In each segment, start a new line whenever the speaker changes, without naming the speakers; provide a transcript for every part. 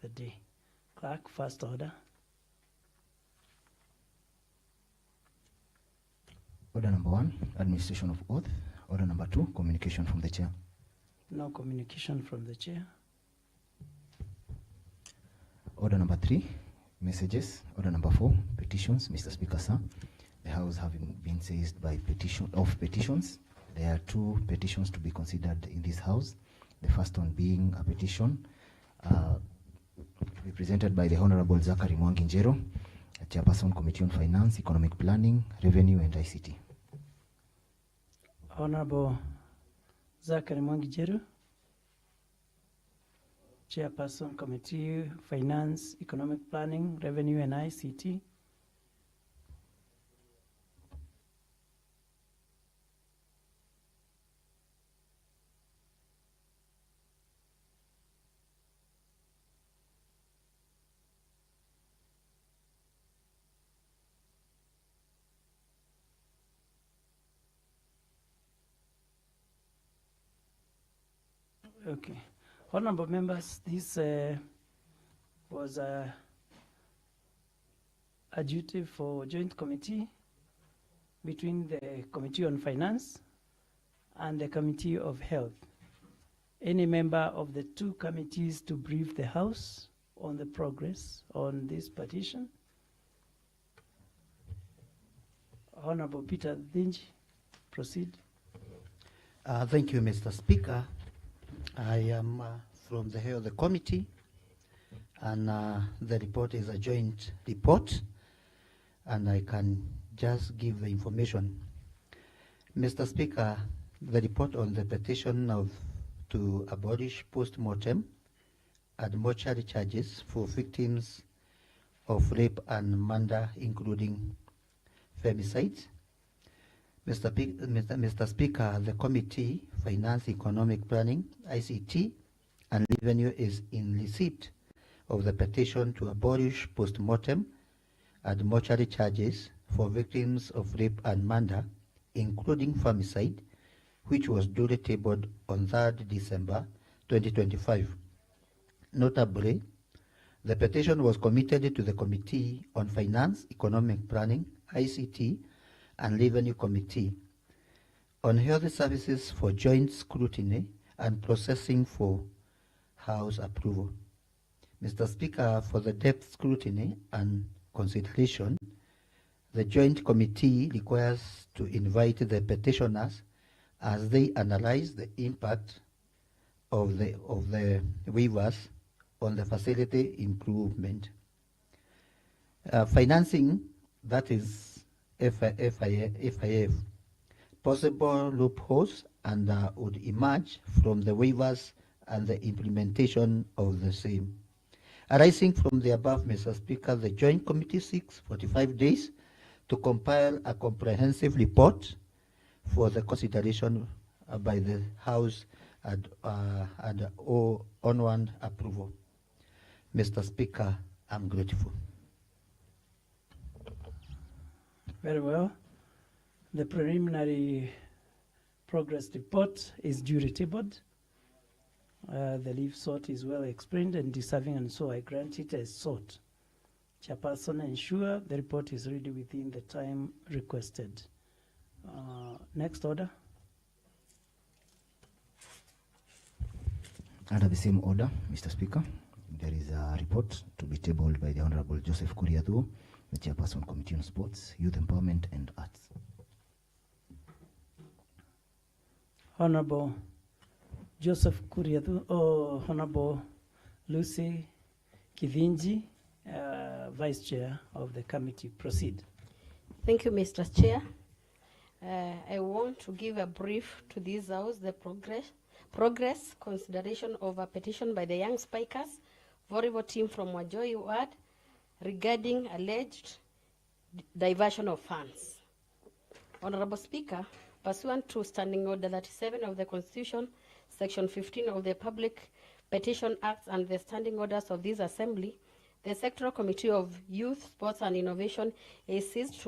the day. Clerk, first order.
Order number 1, administration of oath. Order number 2, communication from the chair.
No communication from the chair.
Order number 3, messages. Order number 4, petitions. Mr. Speaker, sir, the House having been seized by petitions. There are 2 petitions to be considered in this House. The first one being a petition represented by the Honorable Zachary Mwangi-Njero, Chairperson, Committee on Finance, Economic Planning, Revenue and ICT.
Honorable Zachary Mwangi-Njero, Chairperson, Committee, Finance, Economic Planning, Revenue and ICT. Okay. Honorable members, this was a duty for joint committee between the Committee on Finance and the Committee of Health. Any member of the 2 committees to brief the House on the progress on this petition? Honorable Peter Dhinji, proceed.
Thank you, Mr. Speaker. I am from the head of the committee, and the report is a joint report, and I can just give the information. Mr. Speaker, the report on the petition to abolish post-mortem and mortuary charges for victims of rape and murder, including femicide. Mr. Speaker, the Committee, Finance, Economic Planning, ICT, and Revenue is in receipt of the petition to abolish post-mortem and mortuary charges for victims of rape and murder, including femicide, which was duly tabled on 3rd December 2025. Notably, the petition was committed to the Committee on Finance, Economic Planning, ICT, and Revenue Committee on Health Services for joint scrutiny and processing for House approval. Mr. Speaker, for the depth scrutiny and consideration, the Joint Committee requires to invite the petitioners as they analyze the impact of the waivers on the facility improvement. Financing, that is FIF, possible loopholes and would emerge from the waivers and the implementation of the same. Arising from the above, Mr. Speaker, the Joint Committee seeks 45 days to compile a comprehensive report for the consideration by the House and onward approval. Mr. Speaker, I'm grateful.
Very well. The preliminary progress report is duly tabled. The leave sought is well explained and deserving, and so I grant it as sought. Chairperson, ensure the report is ready within the time requested. Next order.
Under the same order, Mr. Speaker, there is a report to be tabled by the Honorable Joseph Kuriadu, the Chairperson, Committee on Sports, Youth Empowerment and Arts.
Honorable Joseph Kuriadu, Honorable Lucy Kithinji, Vice Chair of the committee. Proceed.
Thank you, Mr. Chair. I want to give a brief to this House the progress consideration of a petition by the Young Spikers volleyball team from Wajoi Ward regarding alleged diversion of funds. Honorable Speaker, pursuant to Standing Order 37 of the Constitution, Section 15 of the Public Petition Act and the Standing Orders of this Assembly, the Sectoral Committee of Youth, Sports and Innovation is seized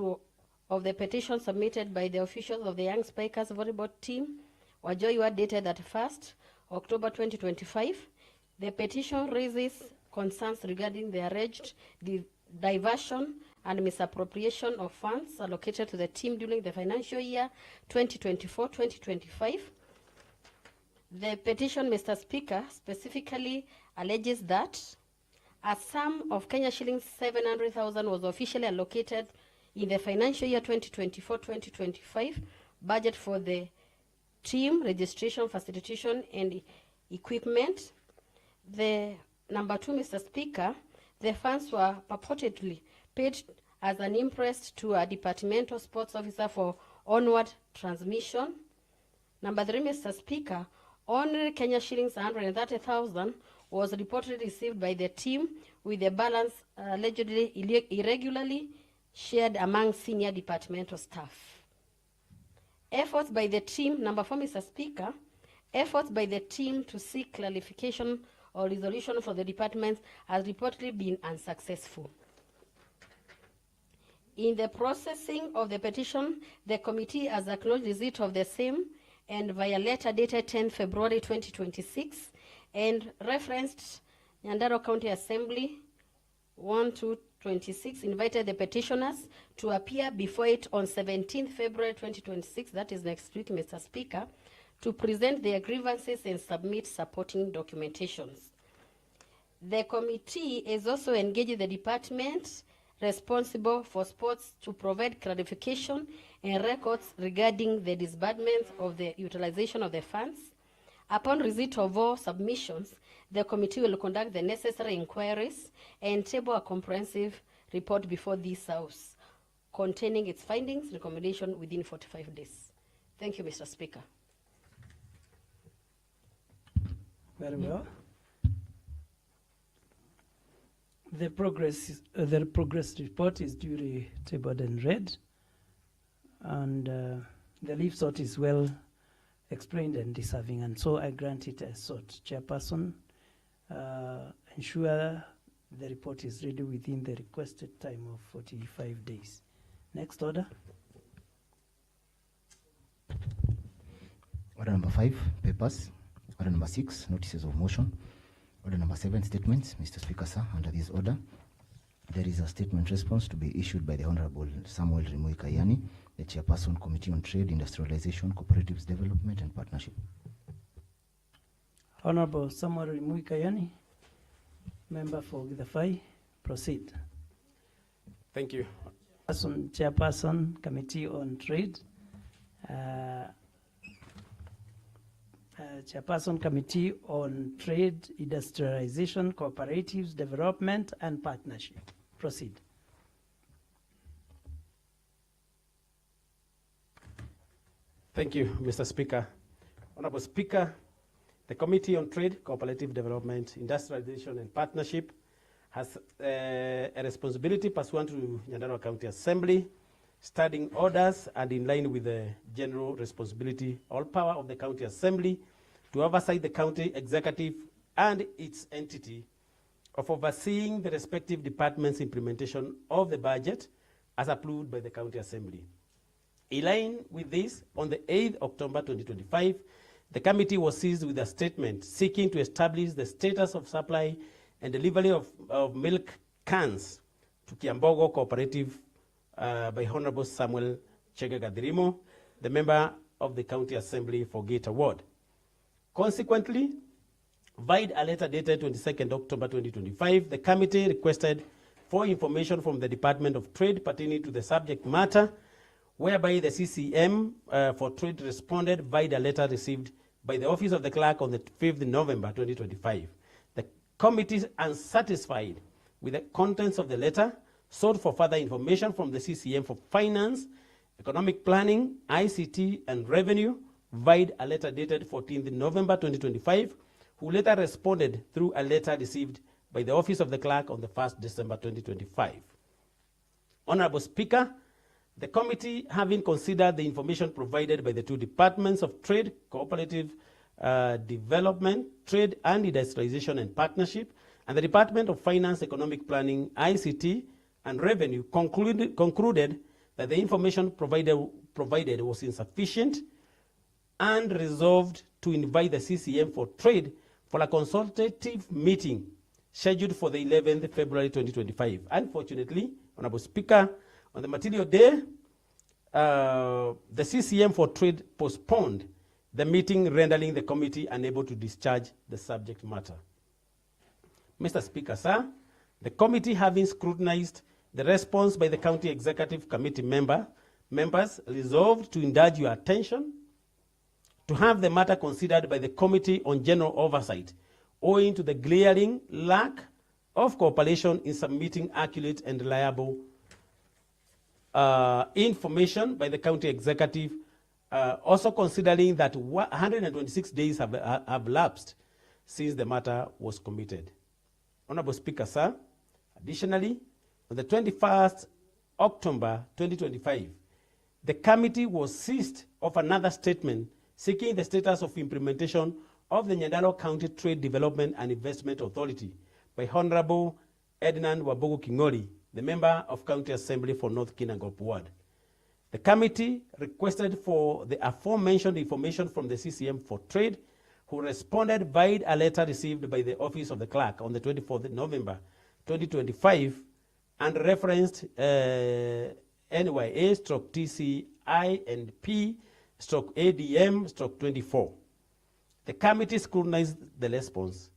of the petition submitted by the officials of the Young Spikers volleyball team, Wajoi Ward, dated 1st October 2025. The petition raises concerns regarding the alleged diversion and misappropriation of funds allocated to the team during the financial year 2024-2025. The petition, Mr. Speaker, specifically alleges that a sum of Kenya shillings 700,000 was officially allocated in the financial year 2024-2025 budget for the team registration, facilitation, and equipment. The number 2, Mr. Speaker, the funds were purportedly paid as an interest to a departmental sports officer for onward transmission. Number 3, Mr. Speaker, only Kenya shillings 130,000 was reportedly received by the team, with the balance allegedly irregularly shared among senior departmental staff. Efforts by the team, number 4, Mr. Speaker, efforts by the team to seek clarification or resolution for the departments has reportedly been unsuccessful. In the processing of the petition, the committee has acknowledged receipt of the same and via letter dated 10 February 2026 and referenced Nyandarua County Assembly 1-26 invited the petitioners to appear before it on 17 February 2026, that is next week, Mr. Speaker, to present their grievances and submit supporting documentations. The committee is also engaging the department responsible for sports to provide clarification and records regarding the disbursement of the utilization of the funds. Upon receipt of all submissions, the committee will conduct the necessary inquiries and table a comprehensive report before this House containing its findings, recommendation within 45 days. Thank you, Mr. Speaker.
Very well. The progress report is duly tabled and read, and the leave sought is well explained and deserving, and so I grant it as sought. Chairperson, ensure the report is ready within the requested time of 45 days. Next order.
Order number 5, papers. Order number 6, notices of motion. Order number 7, statements. Mr. Speaker, sir, under this order, there is a statement response to be issued by the Honorable Samuel Rimui Kayani, the Chairperson, Committee on Trade, Industrialization, Cooperatives Development and Partnership.
Honorable Samuel Rimui Kayani, member for Githafai, proceed.
Thank you.
Chairperson, Committee on Trade, Chairperson, Committee on Trade, Industrialization, Cooperatives, Development and Partnership. Proceed.
Thank you, Mr. Speaker. Honorable Speaker, the Committee on Trade, Cooperative Development, Industrialization and Partnership has a responsibility pursuant to Nyandarua County Assembly, studying orders and in line with the general responsibility, all power of the County Assembly to oversight the county executive and its entity of overseeing the respective departments' implementation of the budget as approved by the County Assembly. In line with this, on the 8th October 2025, the committee was seized with a statement seeking to establish the status of supply and delivery of milk cans to Kiambogo Cooperative by Honorable Samuel Chege Gadirimo, the member of the County Assembly for Gate Ward. Consequently, via a letter dated 22nd October 2025, the committee requested for information from the Department of Trade pertaining to the subject matter, whereby the CCM for Trade responded via a letter received by the Office of the Clerk on the 5th November 2025. The committee, unsatisfied with the contents of the letter, sought for further information from the CCM for Finance, Economic Planning, ICT, and Revenue, via a letter dated 14th November 2025, who later responded through a letter received by the Office of the Clerk on the 1st December 2025. Honorable Speaker, the committee, having considered the information provided by the two departments of Trade, Cooperative Development, Trade and Industrialization and Partnership, and the Department of Finance, Economic Planning, ICT, and Revenue, concluded that the information provided was insufficient and resolved to invite the CCM for Trade for a consultative meeting scheduled for the 11th February 2025. Unfortunately, Honorable Speaker, on the material day, the CCM for Trade postponed the meeting, rendering the committee unable to discharge the subject matter. Mr. Speaker, sir, the committee, having scrutinized the response by the County Executive Committee members, resolved to indulge your attention to have the matter considered by the Committee on General Oversight, owing to the glaring lack of cooperation in submitting accurate and reliable information by the County Executive, also considering that 126 days have lapsed since the matter was committed. Honorable Speaker, sir, additionally, on the 21st October 2025, the committee was seized of another statement seeking the status of implementation of the Nyandarua County Trade Development and Investment Authority by Honorable Ednan Wabogo Kingori, the member of County Assembly for North Kinangop Ward. The committee requested for the aforementioned information from the CCM for Trade, who responded via a letter received by the Office of the Clerk on the 24th November 2025 and referenced NYA/TCI&P/ADM/24. The committee scrutinized the response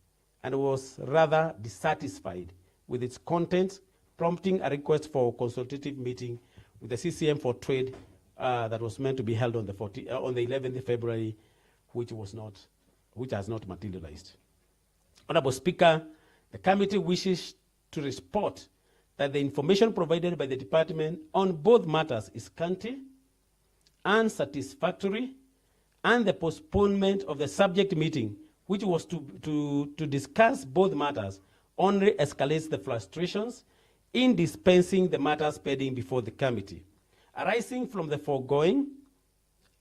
and was rather dissatisfied with its content, prompting a request for a consultative meeting with the CCM for Trade that was meant to be held on the 11th February, which has not materialized. Honorable Speaker, the committee wishes to report that the information provided by the department on both matters is scanty, unsatisfactory, and the postponement of the subject meeting, which was to discuss both matters, only escalates the frustrations in dispensing the matters pending before the committee. Arising from the foregoing,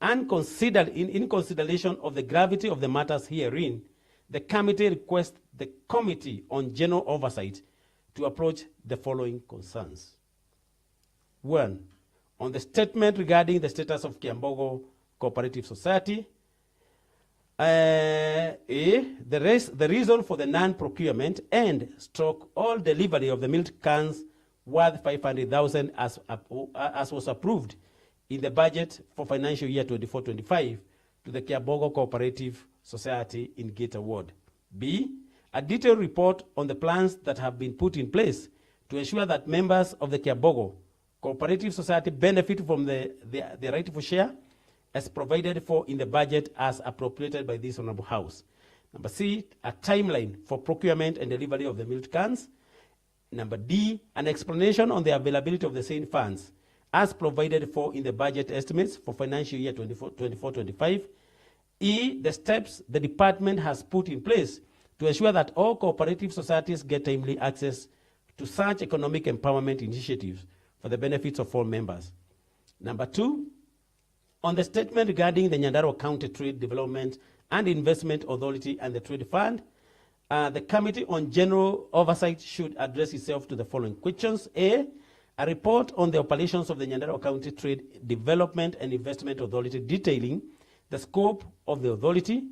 and in consideration of the gravity of the matters herein, the committee requests the Committee on General Oversight to approach the following concerns. 1. On the statement regarding the status of Kiambogo Cooperative Society, the reason for the non-procurement and all delivery of the milk cans worth 500,000 as was approved in the budget for financial year 24-25 to the Kiambogo Cooperative Society in Geta Ward. B, a detailed report on the plans that have been put in place to ensure that members of the Kiambogo Cooperative Society benefit from the rightful share as provided for in the budget as appropriated by this Honorable House. Number C, a timeline for procurement and delivery of the milk cans. Number D, an explanation on the availability of the same funds as provided for in the budget estimates for financial year 24-25. E, the steps the department has put in place to ensure that all cooperative societies get timely access to such economic empowerment initiatives for the benefits of all members. Number 2, on the statement regarding the Nyandarua County Trade Development and Investment Authority and the Trade Fund, the Committee on General Oversight should address itself to the following questions. A report on the operations of the Nyandarua County Trade Development and Investment Authority detailing the scope of the authority.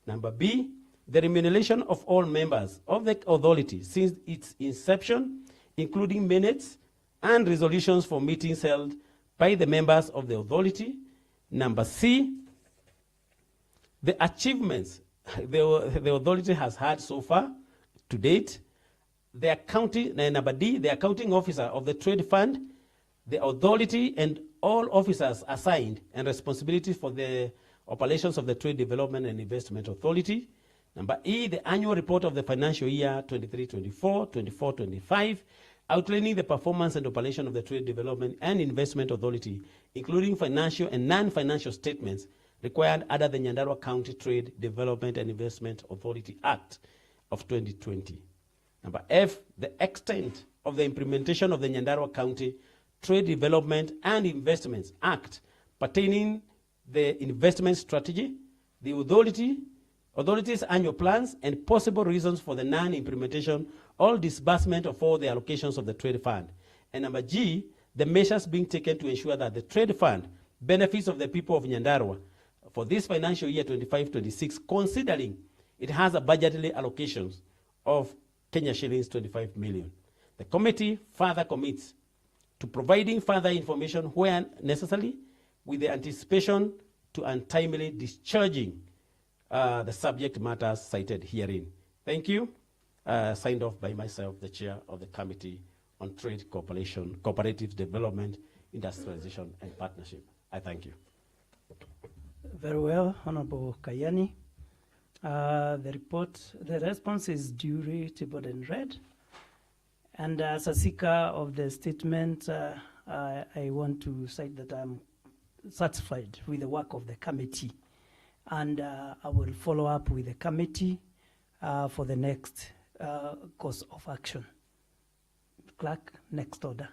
Number B, the remuneration of all members of the authority since its inception, including minutes and resolutions for meetings held by the members of the authority. Number C, the achievements the authority has had so far to date. Number D, the accounting officer of the trade fund, the authority, and all officers assigned and responsibilities for the operations of the Trade Development and Investment Authority. Number E, the annual report of the financial year 23-24, 24-25, outlining the performance and operation of the Trade Development and Investment Authority, including financial and non-financial statements required under the Nyandarua County Trade Development and Investment Authority Act of 2020. Number F, the extent of the implementation of the Nyandarua County Trade Development and Investments Act pertaining the investment strategy, the authority's annual plans, and possible reasons for the non-implementation or disbursement of all the allocations of the trade fund. And number G, the measures being taken to ensure that the trade fund benefits of the people of Nyandarua for this financial year 25-26, considering it has a budgetary allocations of Kenya shillings 25 million. The committee further commits to providing further information where necessary, with the anticipation to untimely discharging the subject matters cited herein. Thank you. Signed off by myself, the chair of the Committee on Trade, Cooperation, Cooperative Development, Industrialization and Partnership. I thank you.
Very well, Honorable Kayani. The response is duly tabled and read. And as a seeker of the statement, I want to cite that I'm satisfied with the work of the committee. And I will follow up with the committee for the next course of action. Clerk, next order.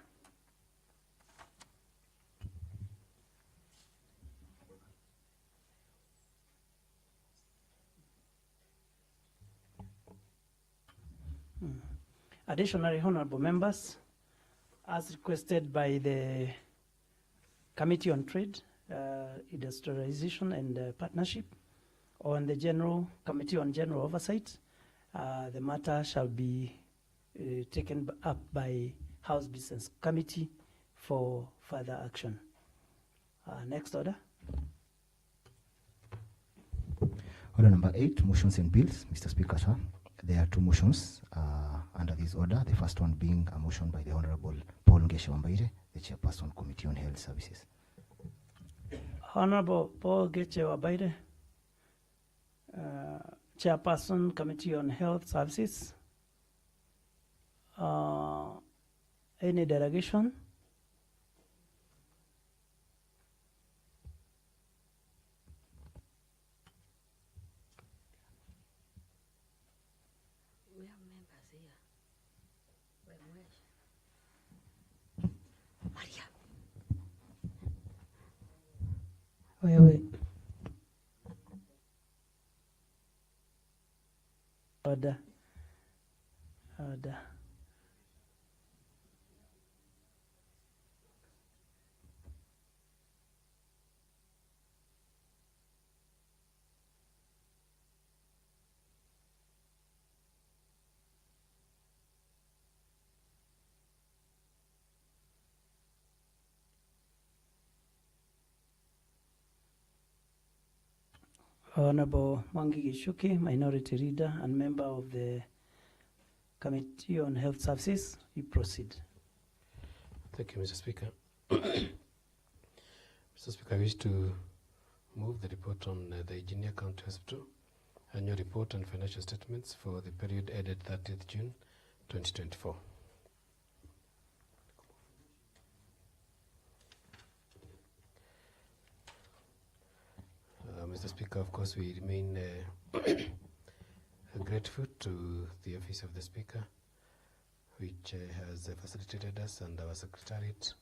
Additionally, honorable members, as requested by the Committee on Trade, Industrialization and Partnership, on the Committee on General Oversight, the matter shall be taken up by House Business Committee for further action. Next order.
Order number 8, motions and bills. Mr. Speaker, sir, there are two motions under this order. The first one being a motion by the Honorable Paul Ngeshe Wambaire, the Chairperson, Committee on Health Services.
Honorable Paul Ngeshe Wambaire, Chairperson, Committee on Health Services. Any delegation?
We have members here. Maria.
Wait. Order. Honorable Mwangi Gishuki, Minority Leader and member of the Committee on Health Services, you proceed.
Thank you, Mr. Speaker. Mr. Speaker, I wish to move the report on the Engineer County Hospital annual report and financial statements for the period ended 30th June 2024. Mr. Speaker, of course, we remain grateful to the Office of the Speaker, which has facilitated us, and our Secretariat,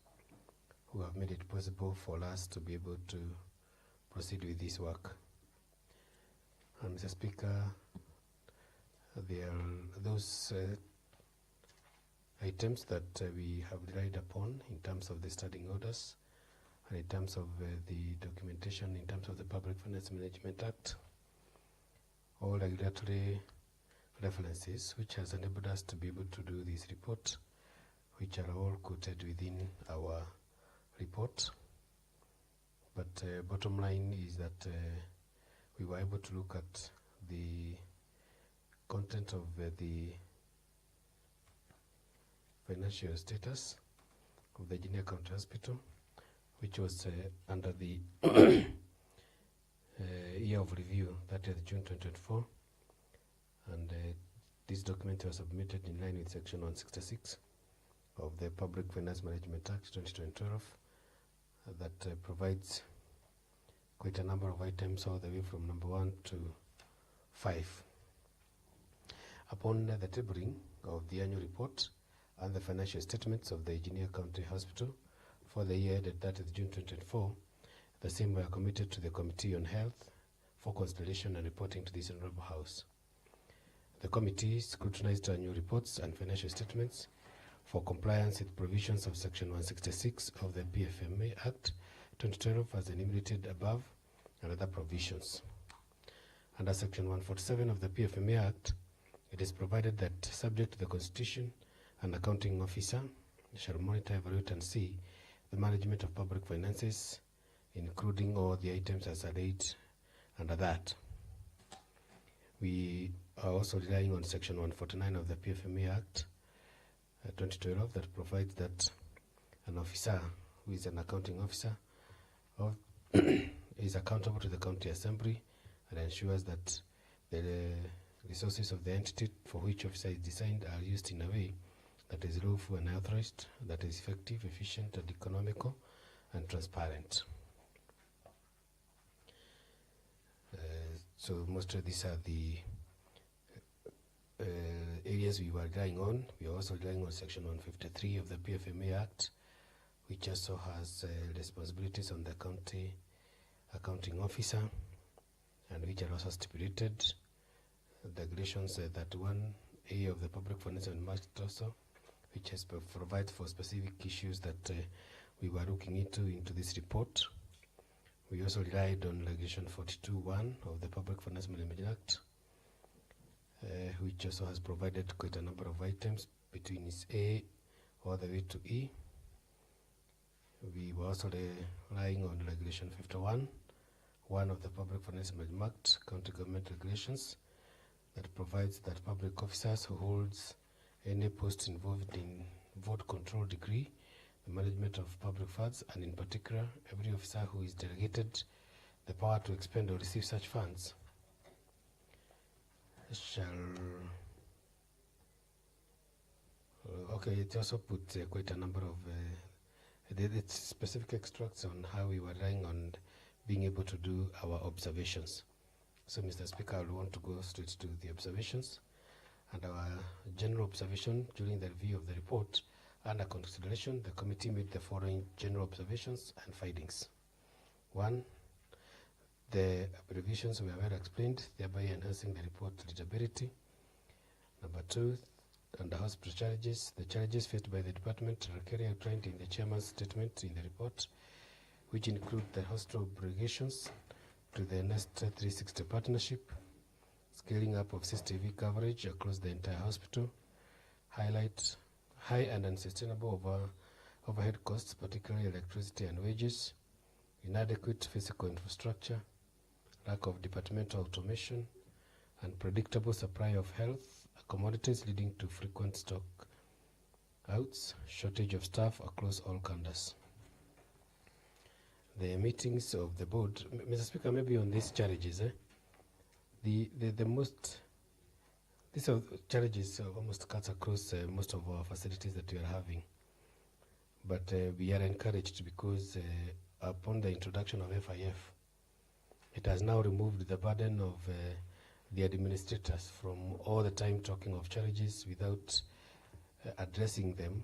who have made it possible for us to be able to proceed with this work. And Mr. Speaker, there are those items that we have relied upon in terms of the standing orders, and in terms of the documentation, in terms of the Public Finance Management Act, all regulatory references, which has enabled us to be able to do this report, which are all quoted within our report. But bottom line is that we were able to look at the content of the financial status of the Junior County Hospital, which was under the year of review, 30th June 2024. And this document was submitted in line with Section 166 of the Public Finance Management Act 2012 that provides quite a number of items all the way from number 1 to 5. Upon the tabling of the annual report and the financial statements of the Engineer County Hospital for the year ended 30th June 2024, the same were committed to the Committee on Health for consideration and reporting to this Honourable House. The committee scrutinized annual reports and financial statements for compliance with provisions of Section 166 of the PFMA Act 2012 as enumerated above and other provisions. Under Section 147 of the PFMA Act, It is provided that, subject to the Constitution, an accounting officer shall monitor, evaluate, and see the management of public finances, including all the items as laid under that. We are also relying on Section 149 of the PFMA Act 2012 that provides that an officer who is an accounting officer is accountable to the county assembly and ensures that the resources of the entity for which officer is designed are used in a way that is lawful and authorized, that is effective, efficient, and economical, and transparent. So most of these are the areas we were relying on. We are also relying on Section 153 of the PFMA Act, which also has responsibilities on the county accounting officer, and which are also stipulated. The regulations that 1A of the Public Finance and Market also, which has provided for specific issues that we were looking into this report. We also relied on Regulation 42(1) of the Public Finance Management Act, which also has provided quite a number of items between its A all the way to E. We were also relying on Regulation 51(1) of the Public Finance Management Act, County Government Regulations, that provides that public officers who holds any post involved in vote control degree, the management of public funds, and in particular, every officer who is delegated the power to expend or receive such funds shall... okay, it also puts quite a number of specific extracts on how we were relying on being able to do our observations. So, Mr. Speaker, I want to go straight to the observations. And our general observation during the review of the report under consideration, the committee made the following general observations and findings. 1, the abbreviations were well explained, thereby enhancing the report readability. Number 2, under hospital challenges, the challenges faced by the department are clearly outlined in the chairman's statement in the report, which include the hospital obligations to the Nest 360 partnership, scaling up of CCTV coverage across the entire hospital, highlight high and unsustainable overhead costs, particularly electricity and wages, inadequate physical infrastructure, lack of departmental automation, and predictable supply of health commodities leading to frequent stock outs, shortage of staff across all cadres. The meetings of the board, Mr. Speaker, maybe on these challenges, these are challenges almost cuts across most of our facilities that we are having. But we are encouraged because upon the introduction of FIF, it has now removed the burden of the administrators from all the time talking of challenges without addressing them,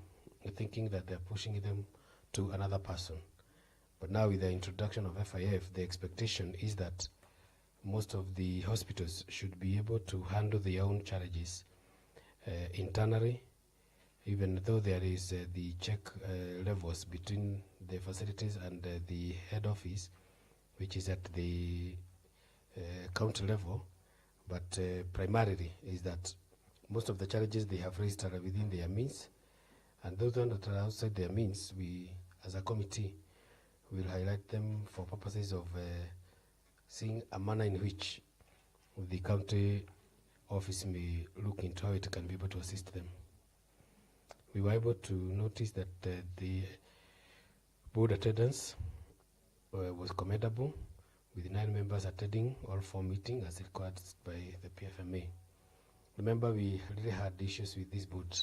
thinking that they're pushing them to another person. But now with the introduction of FIF, the expectation is that most of the hospitals should be able to handle their own challenges internally, even though there is the check levels between the facilities and the head office, which is at the county level. But primarily is that most of the challenges they have raised are within their means, and those that are outside their means, we as a committee will highlight them for purposes of seeing a manner in which the county office may look into how it can be able to assist them. We were able to notice that the board attendance was commendable, with 9 members attending all 4 meetings as required by the PFMA. Remember, we really had issues with this board,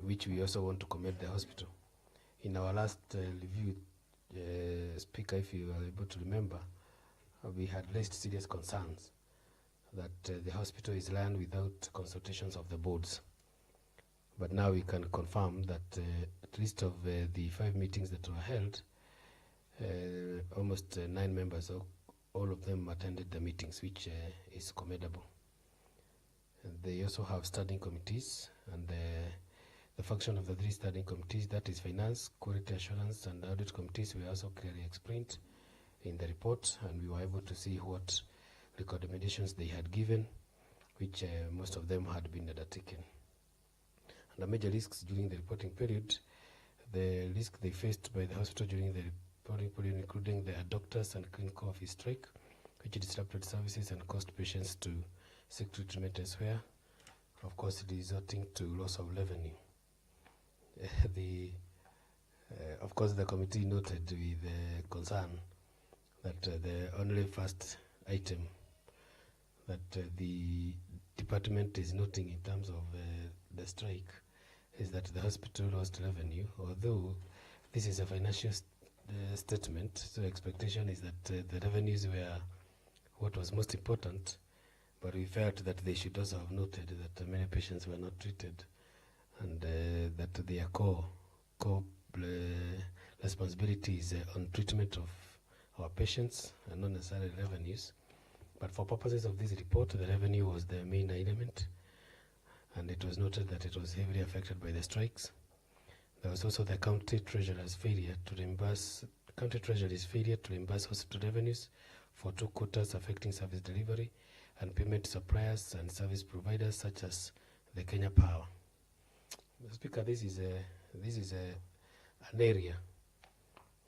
which we also want to commend the hospital. In our last review, Speaker, if you are able to remember, we had raised serious concerns that the hospital is run without consultations of the boards. But now we can confirm that at least of the 5 meetings that were held, almost 9 members, all of them attended the meetings, which is commendable. And they also have standing committees, and the function of the 3 standing committees, that is finance, quality assurance, and audit committees, were also clearly explained in the report, and we were able to see what recommendations they had given which most of them had been undertaken. And the major risks during the reporting period, the risk they faced by the hospital during the reporting period, including the doctors and clinical office strike, which disrupted services and caused patients to seek treatment elsewhere, of course resulting to loss of revenue. Of course, the committee noted with concern that the only first item that the department is noting in terms of the strike is that the hospital lost revenue, although this is a financial statement, so expectation is that the revenues were what was most important, but we felt that they should also have noted that many patients were not treated, and that their core responsibilities on treatment of our patients and not necessarily revenues. But for purposes of this report, the revenue was the main element, and it was noted that it was heavily affected by the strikes. There was also the county treasurer's failure to reimburse hospital revenues for 2 quarters, affecting service delivery and payment to suppliers and service providers such as the Kenya Power. Mr. Speaker, this is an area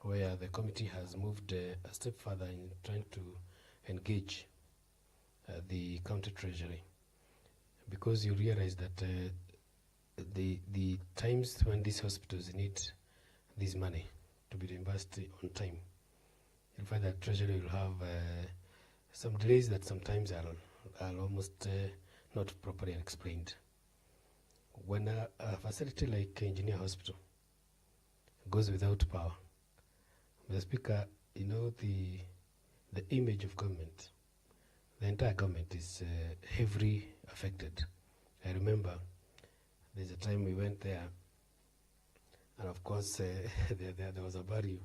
where the committee has moved a step further in trying to engage the county treasury, because you realize that the times when these hospitals need this money to be reimbursed on time, you'll find that treasury will have some delays that sometimes are almost not properly explained. When a facility like Engineer Hospital goes without power, Mr. Speaker, you know, the image of government, the entire government is heavily affected. I remember there's a time we went there, and of course there was a burial,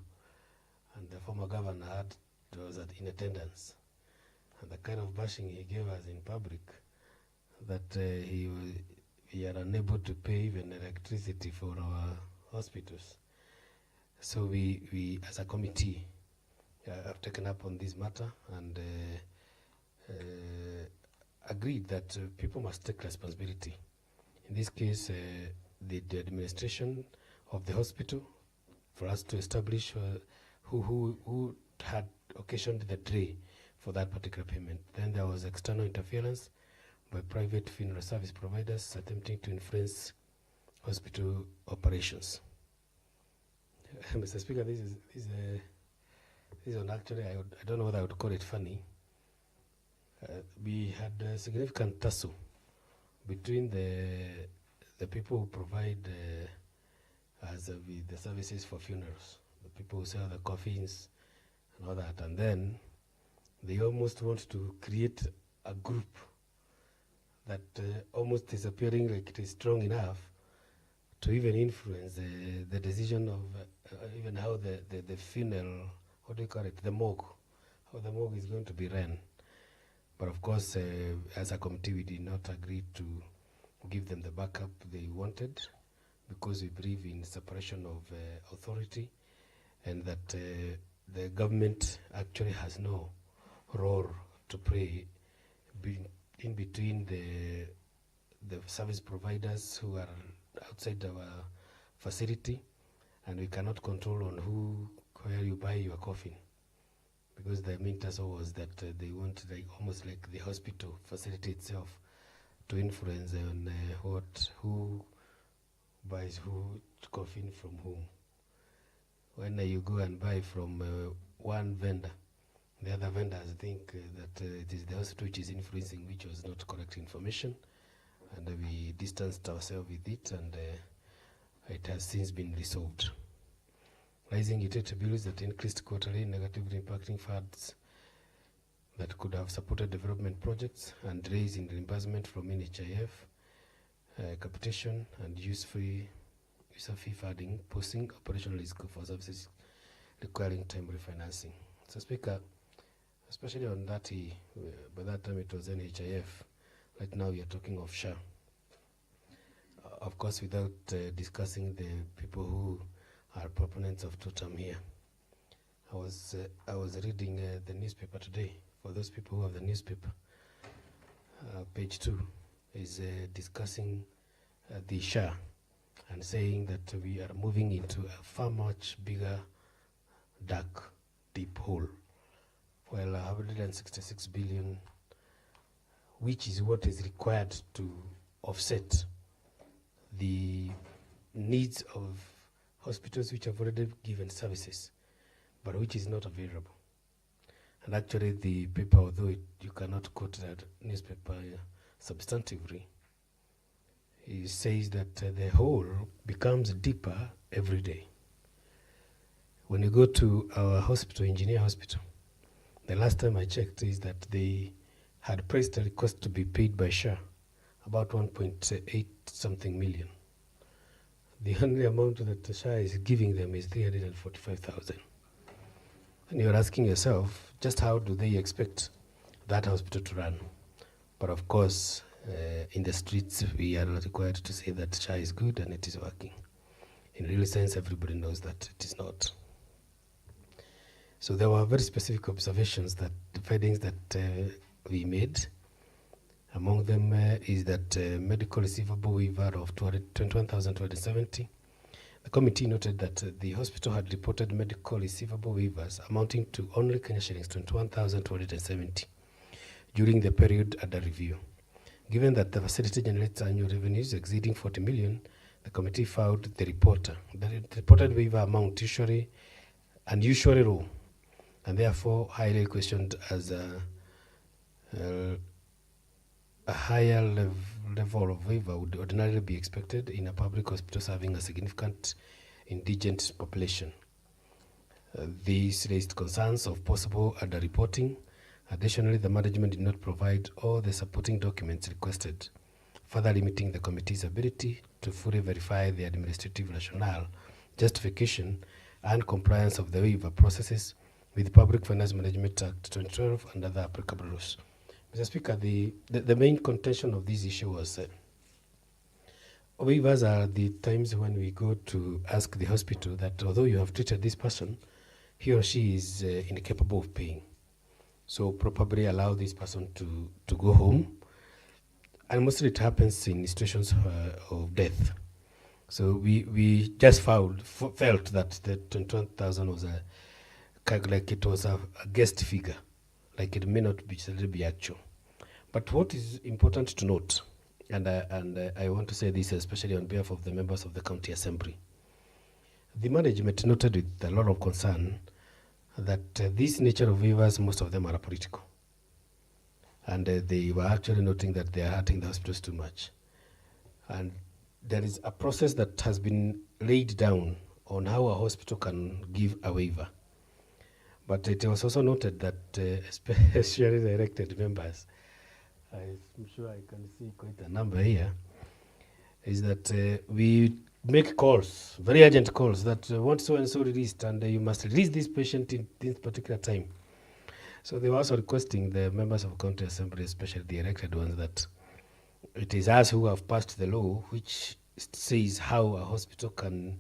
and the former governor was in attendance, and the kind of bashing he gave us in public, that we are unable to pay even electricity for our hospitals. So we as a committee have taken up on this matter and agreed that people must take responsibility. In this case, the administration of the hospital, for us to establish who had occasioned the delay for that particular payment. Then there was external interference by private funeral service providers attempting to influence hospital operations. Mr. Speaker, this is one actually, I don't know whether I would call it funny. We had a significant tussle between the people who provide the services for funerals, the people who sell the coffins and all that, and then they almost want to create a group that almost is appearing like it is strong enough to even influence the decision of even how the funeral, what do you call it, the morgue, how the morgue is going to be run. But of course, as a committee, we did not agree to give them the backup they wanted, because we believe in separation of authority, and that the government actually has no role to play in between the service providers who are outside our facility, and we cannot control on where you buy your coffin, because the main tussle was that they want almost like the hospital facility itself to influence on who buys who coffin from whom. When you go and buy from one vendor, the other vendors think that it is the hospital which is influencing, which was not correct information, and we distanced ourselves with it, and it has since been resolved. Rising utility bills that increased quarterly, negatively impacting funds that could have supported development projects, and delays in reimbursement from NHIF, capitation and user-fee funding, posing operational risk for services requiring time refinancing. So, Speaker, especially on that, by that time it was NHIF. Right now we are talking of SHA. Of course, without discussing the people who are proponents of two-term here. I was reading the newspaper today. For those people who have the newspaper, page 2, is discussing the SHA and saying that we are moving into a far much bigger, dark, deep hole. Well, 166 billion, which is what is required to offset the needs of hospitals which have already given services, but which is not available. And actually the paper, although you cannot quote that newspaper substantively, it says that the hole becomes deeper every day. When you go to our hospital, Engineer Hospital, the last time I checked is that they had placed a request to be paid by SHA, about 1.8 something million. The only amount that the SHA is giving them is 345,000. And you're asking yourself, just how do they expect that hospital to run? But of course, in the streets, we are required to say that SHA is good and it is working. In real sense, everybody knows that it is not. So there were very specific observations, that the findings that we made. Among them is that medical receivable waiver of 21,270. The committee noted that the hospital had reported medical receivable waivers amounting to only Kenya shillings 21,270 during the period under review. Given that the facility generates annual revenues exceeding 40 million, the committee found the reported waiver amount unusually low, and therefore highly questioned as a higher level of waiver would ordinarily be expected in a public hospital serving a significant indigent population. These raised concerns of possible underreporting. Additionally, the management did not provide all the supporting documents requested, further limiting the committee's ability to fully verify the administrative rationale, justification, and compliance of the waiver processes with Public Finance Management Act 2012 and other applicable laws. Mr. Speaker, the main contention of this issue was waivers are the times when we go to ask the hospital that although you have treated this person, he or she is incapable of paying. So probably allow this person to go home. And mostly it happens in situations of death. So we just felt that the 21,000 was like it was a guessed figure, like it may not be actual. But what is important to note, and I want to say this especially on behalf of the members of the County Assembly, the management noted with a lot of concern that this nature of waivers, most of them are political. And they were actually noting that they are hurting the hospitals too much. And there is a process that has been laid down on how a hospital can give a waiver. But it was also noted that especially the elected members, I'm sure I can see quite a number here, is that we make calls, very urgent calls, that want so-and-so released, and you must release this patient in this particular time. So they were also requesting the members of County Assembly, especially the elected ones, that it is us who have passed the law which says how a hospital can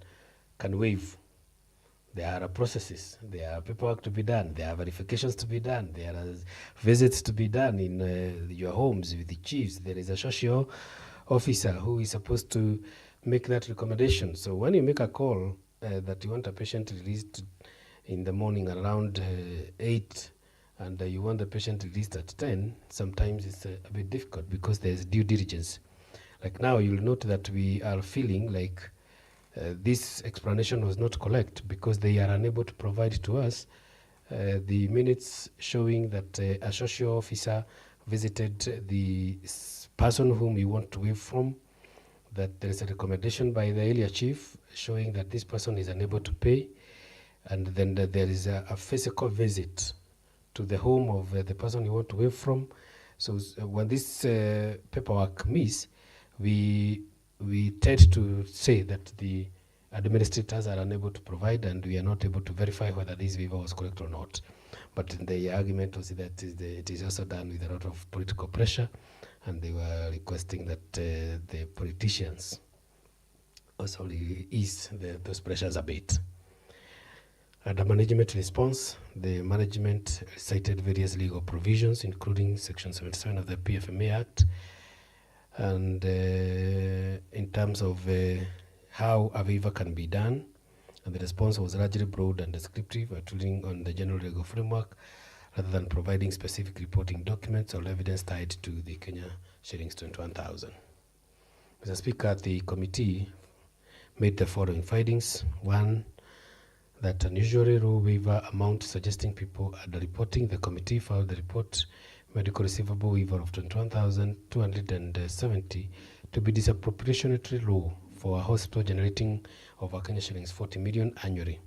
waive. There are processes, there are paperwork to be done, there are verifications to be done, there are visits to be done in your homes with the chiefs. There is a social officer who is supposed to make that recommendation. So when you make a call that you want a patient released in the morning around 8 and you want the patient released at 10, sometimes it's a bit difficult because there's due diligence. Like now, you'll note that we are feeling like this explanation was not correct because they are unable to provide to us the minutes showing that a social officer visited the person whom we want to waive from, that there is a recommendation by the area chief showing that this person is unable to pay, and then there is a physical visit to the home of the person you want to waive from. So when this paperwork miss, we tend to say that the administrators are unable to provide and we are not able to verify whether this waiver was correct or not. But the argument was that it is also done with a lot of political pressure, and they were requesting that the politicians also ease those pressures a bit. Under management response, the management cited various legal provisions, including Section 77 of the PFMA Act, and in terms of how a waiver can be done, and the response was largely broad and descriptive, including on the general legal framework, rather than providing specific reporting documents or evidence tied to the Kenya shillings 21,000. Mr. Speaker, the committee made the following findings. One, that unusually low waiver amount suggesting people under reporting. The committee filed the report medical receivable waiver of 21,270 to be disproportionately low for a hospital generating over Kenya shillings 40 million annually.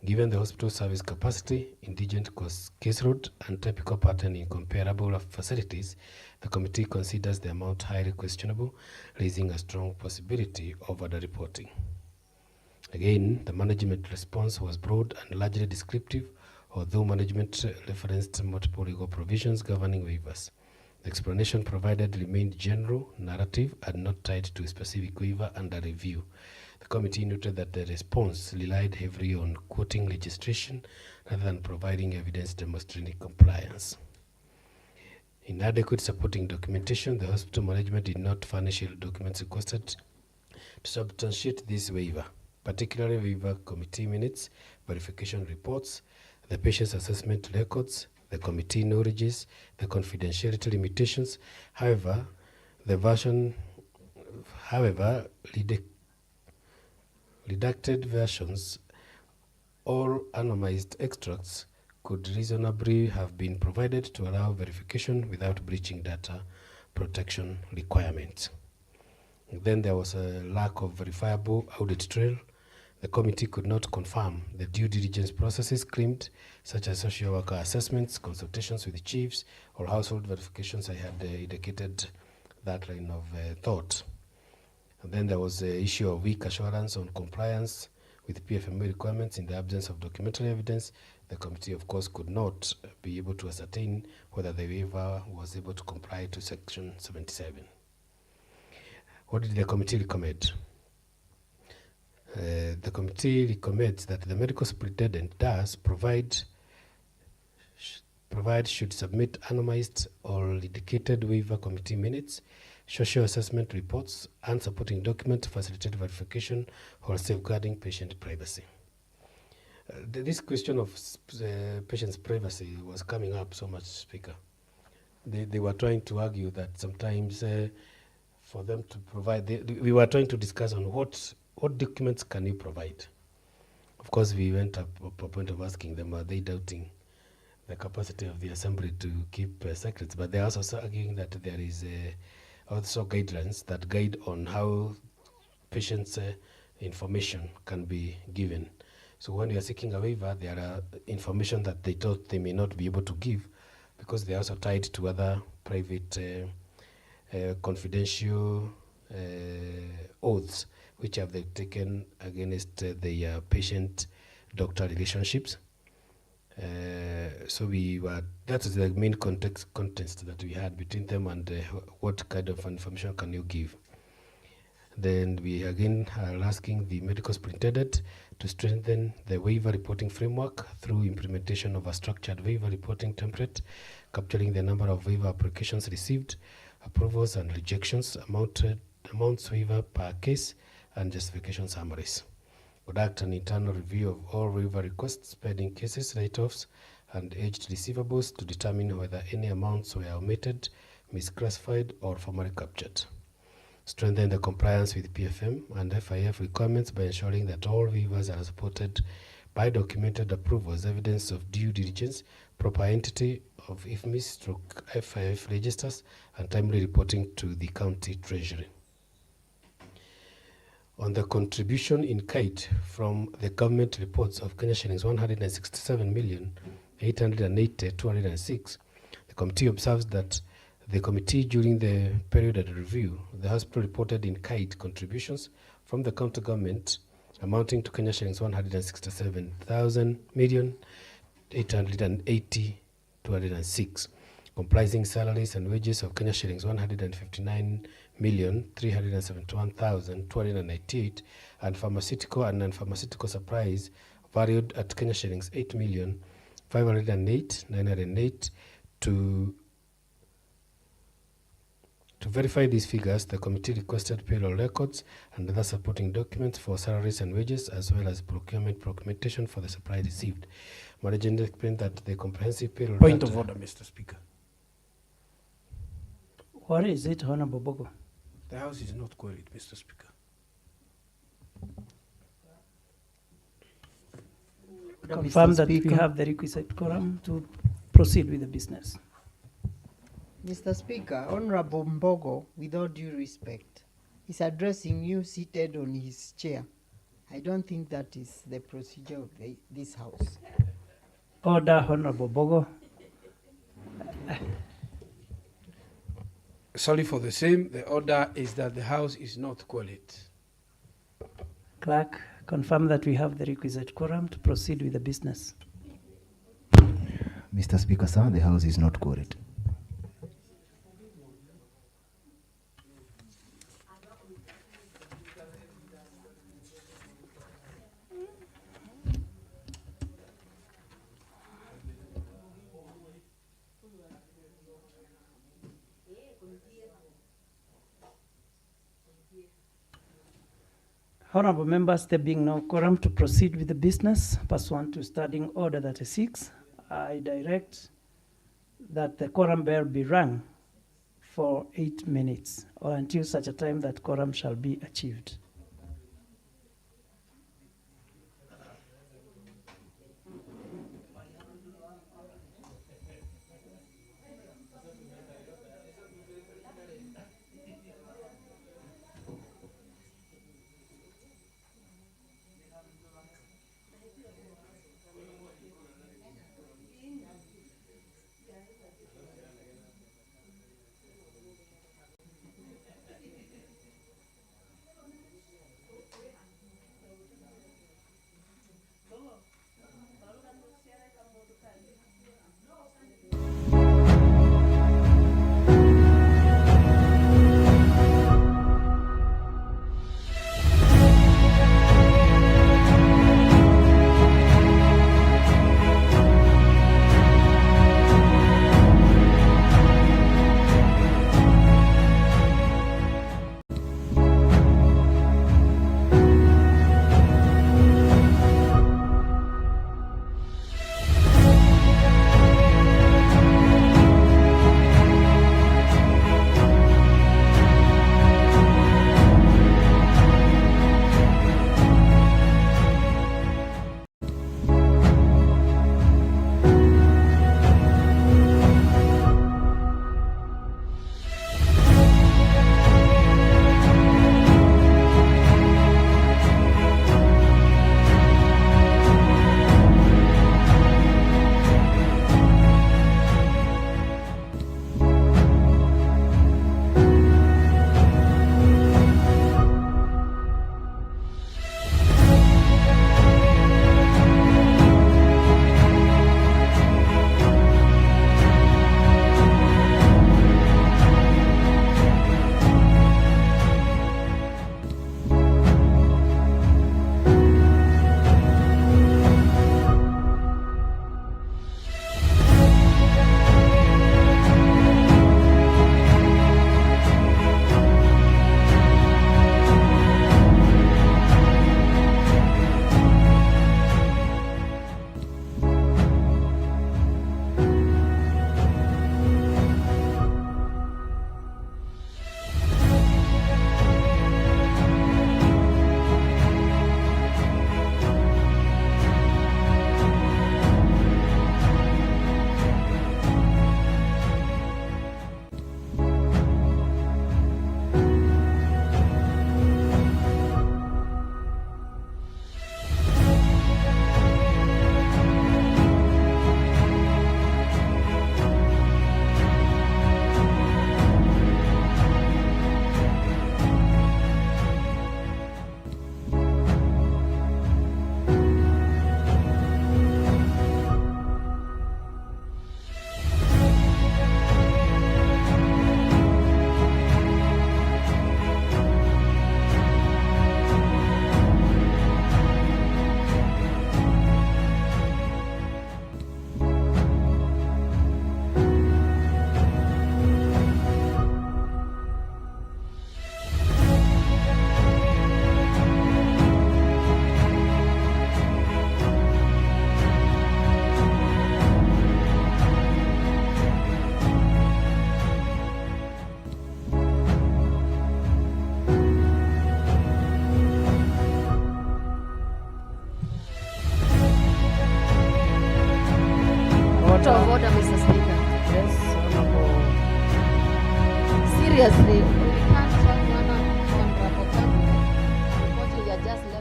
Given the hospital service capacity, indigent caseload, and typical pattern in comparable facilities, the committee considers the amount highly questionable, raising a strong possibility of underreporting. Again, the management response was broad and largely descriptive, although management referenced multiple legal provisions governing waivers. The explanation provided remained general, narrative, and not tied to a specific waiver under review. The committee noted that the response relied heavily on quoting legislation rather than providing evidence demonstrating compliance. Inadequate supporting documentation, the hospital management did not furnish the documents requested to substantiate this waiver, particularly waiver committee minutes, verification reports, the patient's assessment records, the committee knowledges, the confidentiality limitations. However, redacted versions or anonymized extracts could reasonably have been provided to allow verification without breaching data protection requirements. And then there was a lack of verifiable audit trail. The committee could not confirm the due diligence processes claimed, such as social worker assessments, consultations with the chiefs, or household verifications. I had indicated that line of thought. And then there was the issue of weak assurance on compliance with PFMA requirements in the absence of documentary evidence. The committee, of course, could not be able to ascertain whether the waiver was able to comply to Section 77. What did the committee recommend? The committee recommends that the medical superintendent should submit anonymized or dedicated waiver committee minutes, social assessment reports, and supporting document to facilitate verification or safeguarding patient privacy. This question of patient's privacy was coming up so much, Speaker. They were trying to argue that sometimes for them to provide, we were trying to discuss on what documents can you provide. Of course, we went up to a point of asking them, are they doubting the capacity of the assembly to keep secrets? But they're also arguing that there is also guidelines that guide on how patients' information can be given. So when you are seeking a waiver, there are information that they thought they may not be able to give because they are also tied to other private confidential oaths which have they taken against the patient-doctor relationships. So that is the main contest that we had between them and what kind of information can you give. Then we again are asking the medical superintendent to strengthen the waiver reporting framework through implementation of a structured waiver reporting template, capturing the number of waiver applications received, approvals and rejections, amounts waiver per case, and justification summaries. Conduct an internal review of all waiver requests, pending cases, write-offs, and aged receivables to determine whether any amounts were omitted, misclassified, or formally captured. Strengthen the compliance with PFM and FIF requirements by ensuring that all waivers are supported by documented approvals, evidence of due diligence, proper entity of IFMIS/FIF registers, and timely reporting to the county treasury. On the contribution in kind from the government reports of Kenya shillings 167,880,206, the committee observes that the committee during the period under review, the hospital reported in kind contributions from the county government amounting to Kenya shillings 167,880,206, comprising salaries and wages of Kenya shillings 159,371,298 and pharmaceutical and non-pharmaceutical supplies valued at Kenya shillings 8,508,908. To verify these figures, the committee requested payroll records and other supporting documents for salaries and wages, as well as procurement documentation for the supply received. My agenda explained that the comprehensive payroll
Point
data—
of order, Mr. Speaker.
What is it, Honorable Bogo?
The House is not queried, Mr. Speaker.
Confirm that we have the requisite quorum to proceed with the business.
Mr. Speaker, Honorable Mbogo, with all due respect, is addressing you seated on his chair. I don't think that is the procedure of this House.
Order, Honorable Bogo.
Sorry for the same. The order is that the House is not queried.
Clerk, confirm that we have the requisite quorum to proceed with the business.
Mr. Speaker, sir, the House is not queried.
Honorable members, there being no quorum to proceed with the business, pursuant to Standing Order 36, I direct that the quorum bell be rung for 8 minutes or until such a time that quorum shall be achieved.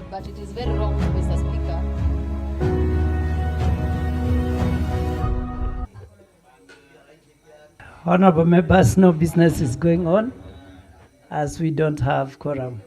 but it is very wrong, Mr. Speaker.
Honorable members, no business is going on as we don't have quorum.